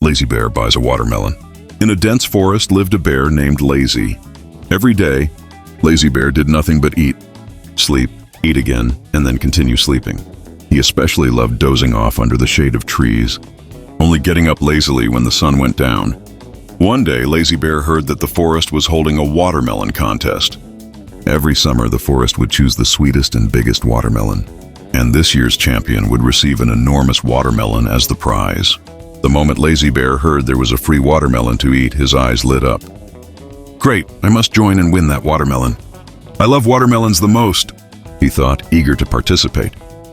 Lazy Bear buys a watermelon. In a dense forest lived a bear named Lazy. Every day, Lazy Bear did nothing but eat, sleep, eat again, and then continue sleeping. He especially loved dozing off under the shade of trees, only getting up lazily when the sun went down. One day, Lazy Bear heard that the forest was holding a watermelon contest. Every summer, the forest would choose the sweetest and biggest watermelon, and this year's champion would receive an enormous watermelon as the prize. The moment Lazy Bear heard there was a free watermelon to eat, his eyes lit up. "Great, I must join and win that watermelon. I love watermelons the most," he thought, eager to participate.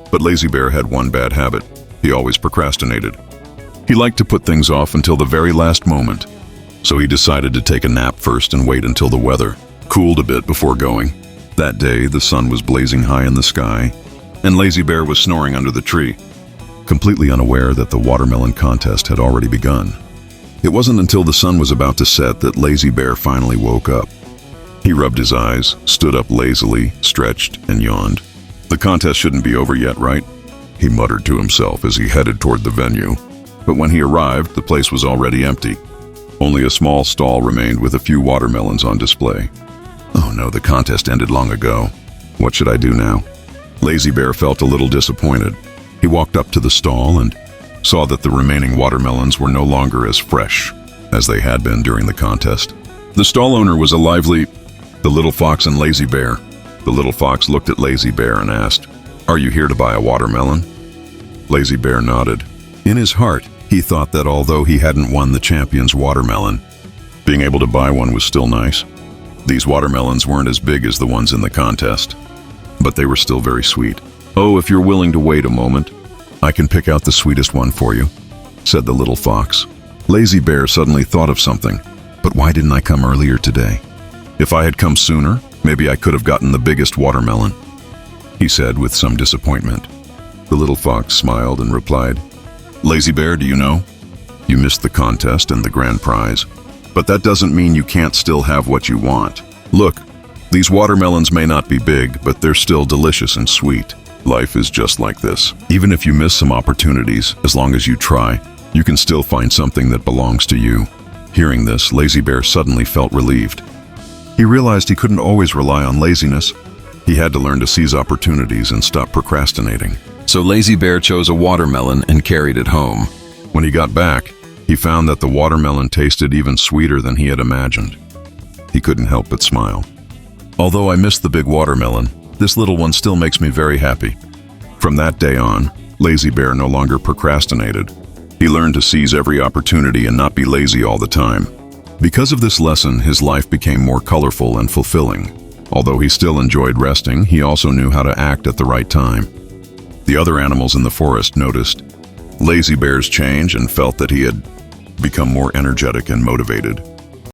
But Lazy Bear had one bad habit. He always procrastinated. He liked to put things off until the very last moment. So he decided to take a nap first and wait until the weather cooled a bit before going. That day, the sun was blazing high in the sky, and Lazy Bear was snoring under the tree, completely unaware that the watermelon contest had already begun. It wasn't until the sun was about to set that Lazy Bear finally woke up. He rubbed his eyes, stood up lazily, stretched, and yawned. The contest shouldn't be over yet, right? He muttered to himself as he headed toward the venue. But when he arrived, the place was already empty. Only a small stall remained with a few watermelons on display. Oh no, the contest ended long ago. What should I do now? Lazy Bear felt a little disappointed. He walked up to the stall and saw that the remaining watermelons were no longer as fresh as they had been during the contest. The stall owner was a lively, the little fox and Lazy Bear. The little fox looked at Lazy Bear and asked, "Are you here to buy a watermelon?" Lazy Bear nodded. In his heart, he thought that although he hadn't won the champion's watermelon, being able to buy one was still nice. These watermelons weren't as big as the ones in the contest, but they were still very sweet. "Oh, if you're willing to wait a moment, I can pick out the sweetest one for you," said the little fox. Lazy Bear suddenly thought of something. But why didn't I come earlier today? If I had come sooner, maybe I could have gotten the biggest watermelon, he said with some disappointment. The little fox smiled and replied, "Lazy Bear, do you know? You missed the contest and the grand prize. But that doesn't mean you can't still have what you want. Look, these watermelons may not be big, but they're still delicious and sweet. Life is just like this. Even if you miss some opportunities, as long as you try, you can still find something that belongs to you." Hearing this, Lazy Bear suddenly felt relieved. He realized he couldn't always rely on laziness. He had to learn to seize opportunities and stop procrastinating. So Lazy Bear chose a watermelon and carried it home. When he got back, he found that the watermelon tasted even sweeter than he had imagined. He couldn't help but smile. "Although I missed the big watermelon, this little one still makes me very happy." From that day on, Lazy Bear no longer procrastinated. He learned to seize every opportunity and not be lazy all the time. Because of this lesson, his life became more colorful and fulfilling. Although he still enjoyed resting, he also knew how to act at the right time. The other animals in the forest noticed Lazy Bear's change and felt that he had become more energetic and motivated.